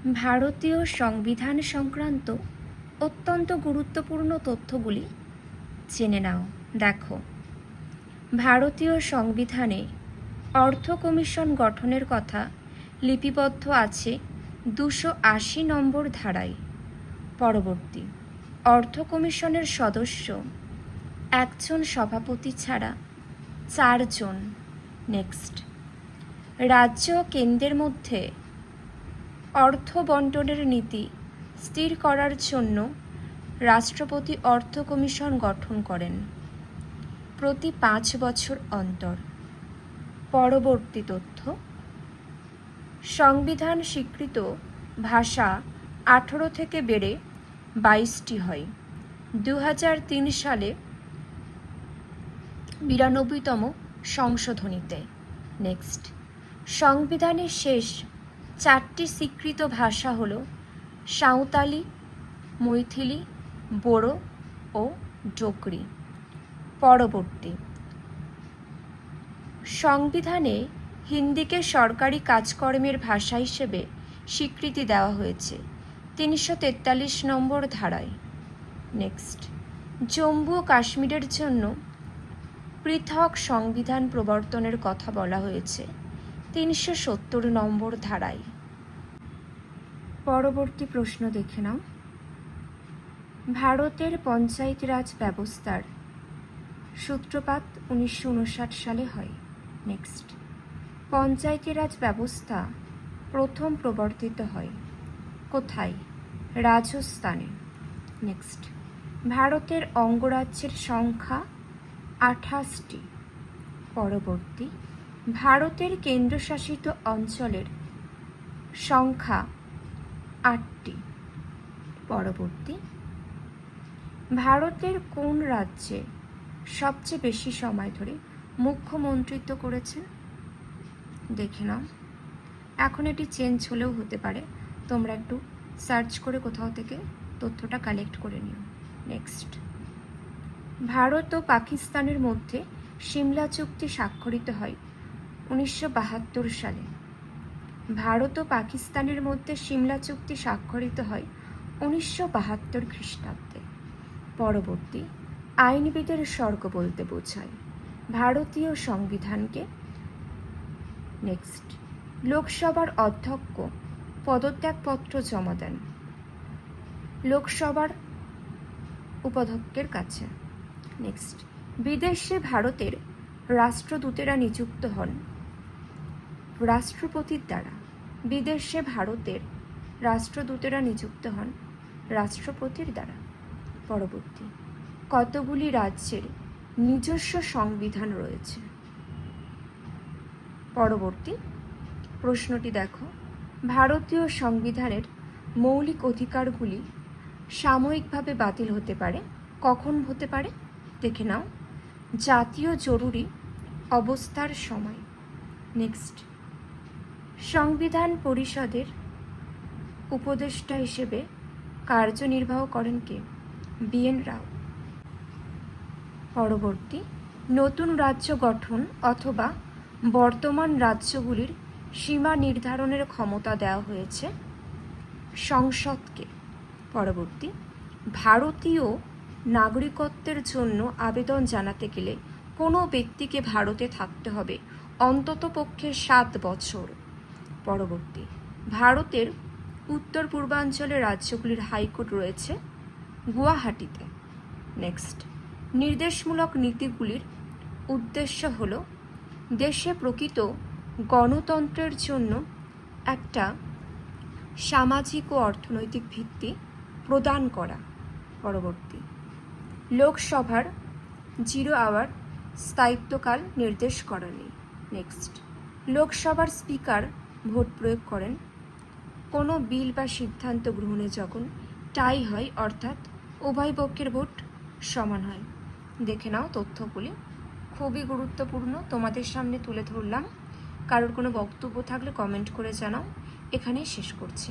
ভারতীয় সংবিধান সংক্রান্ত অত্যন্ত গুরুত্বপূর্ণ তথ্যগুলি জেনে নাও। দেখো, ভারতীয় সংবিধানে অর্থ কমিশন গঠনের কথা লিপিবদ্ধ আছে 280 নম্বর ধারায়। পরবর্তী, অর্থ কমিশনের সদস্য একজন সভাপতি ছাড়া 4 জন। নেক্সট, রাজ্য ও কেন্দ্রের মধ্যে অর্থ বন্টনের নীতি স্থির করার জন্য রাষ্ট্রপতি অর্থ কমিশন গঠন করেন প্রতি 5 বছর অন্তর। পরবর্তী তথ্য, সংবিধান স্বীকৃত ভাষা 18 থেকে বেড়ে 22টি হয়। 2003 সালে 92তম সংশোধনীতে। নেক্সট, সংবিধানের শেষ 4টি স্বীকৃত ভাষা হল সাঁওতালি, মৈথিলি, বোড়ো ও ডোগরি। পরবর্তী, সংবিধানে হিন্দিকে সরকারি কাজকর্মের ভাষা হিসেবে স্বীকৃতি দেওয়া হয়েছে 343 নম্বর ধারায়। নেক্সট, জম্মু ও কাশ্মীরের জন্য পৃথক সংবিধান প্রবর্তনের কথা বলা হয়েছে 370 নম্বর ধারায়। পরবর্তী প্রশ্ন দেখে নাও। ভারতের পঞ্চায়েত রাজ ব্যবস্থার সূত্রপাত 1959 সালে হয়। নেক্সট, পঞ্চায়েতি রাজ ব্যবস্থা প্রথম প্রবর্তিত হয় কোথায়? রাজস্থানে। নেক্সট, ভারতের অঙ্গরাজ্যের সংখ্যা 28টি। পরবর্তী, ভারতের কেন্দ্রশাসিত অঞ্চলের সংখ্যা 8টি। পরবর্তী, ভারতের কোন রাজ্যে সবচেয়ে বেশি সময় ধরে মুখ্যমন্ত্রিত্ব করেছেন? দেখে নাও। এখন এটি চেঞ্জ হলেও হতে পারে, তোমরা একটু সার্চ করে কোথাও থেকে তথ্যটা কালেক্ট করে নিও। নেক্সট, ভারত ও পাকিস্তানের মধ্যে সিমলা চুক্তি স্বাক্ষরিত হয় 1972 সালে। ভারত ও পাকিস্তানের মধ্যে সিমলা চুক্তি স্বাক্ষরিত হয় 1972 খ্রিস্টাব্দে। পরবর্তী, আইনবিদের স্বর্গ বলতে বোঝায় ভারতীয় সংবিধানকে। নেক্সট, লোকসভার অধ্যক্ষ পদত্যাগপত্র জমা দেন লোকসভার উপাধ্যক্ষের কাছে। নেক্সট, বিদেশে ভারতের রাষ্ট্রদূতেরা নিযুক্ত হন রাষ্ট্রপতির দ্বারা। বিদেশে ভারতের রাষ্ট্রদূতেরা নিযুক্ত হন রাষ্ট্রপতির দ্বারা। পরবর্তী, কতগুলি রাজ্যের নিজস্ব সংবিধান রয়েছে? পরবর্তী প্রশ্নটি দেখো, ভারতীয় সংবিধানের মৌলিক অধিকারগুলি সাময়িকভাবে বাতিল হতে পারে। কখন হতে পারে? দেখে নাও। জাতীয় জরুরি অবস্থার সময়। নেক্সট, সংবিধান পরিষদের উপদেষ্টা হিসেবে কার্যনির্বাহ করেন কে? BN রাও। পরবর্তী, নতুন রাজ্য গঠন অথবা বর্তমান রাজ্যগুলির সীমা নির্ধারণের ক্ষমতা দেওয়া হয়েছে সংসদকে। পরবর্তী, ভারতীয় নাগরিকত্বের জন্য আবেদন জানাতে গেলে কোনো ব্যক্তিকে ভারতে থাকতে হবে অন্ততপক্ষে 7 বছর। পরবর্তী, ভারতের উত্তর পূর্বাঞ্চলের রাজ্যগুলির হাইকোর্ট রয়েছে গুয়াহাটিতে। নেক্সট, নির্দেশমূলক নীতিগুলির উদ্দেশ্য হল দেশে প্রকৃত গণতন্ত্রের জন্য একটা সামাজিক ও অর্থনৈতিক ভিত্তি প্রদান করা। পরবর্তী, লোকসভার 0 আওয়ার স্থায়িত্বকাল নির্দেশ করা নেই। নেক্সট, লোকসভার স্পিকার ভোট প্রয়োগ করেন কোনো বিল বা সিদ্ধান্ত গ্রহণে যখন টাই হয়, অর্থাৎ উভয় পক্ষের ভোট সমান হয়। দেখে নাও তথ্যগুলি, খুবই গুরুত্বপূর্ণ, তোমাদের সামনে তুলে ধরলাম। কারোর কোনো বক্তব্য থাকলে কমেন্ট করে জানাও। এখানেই শেষ করছি।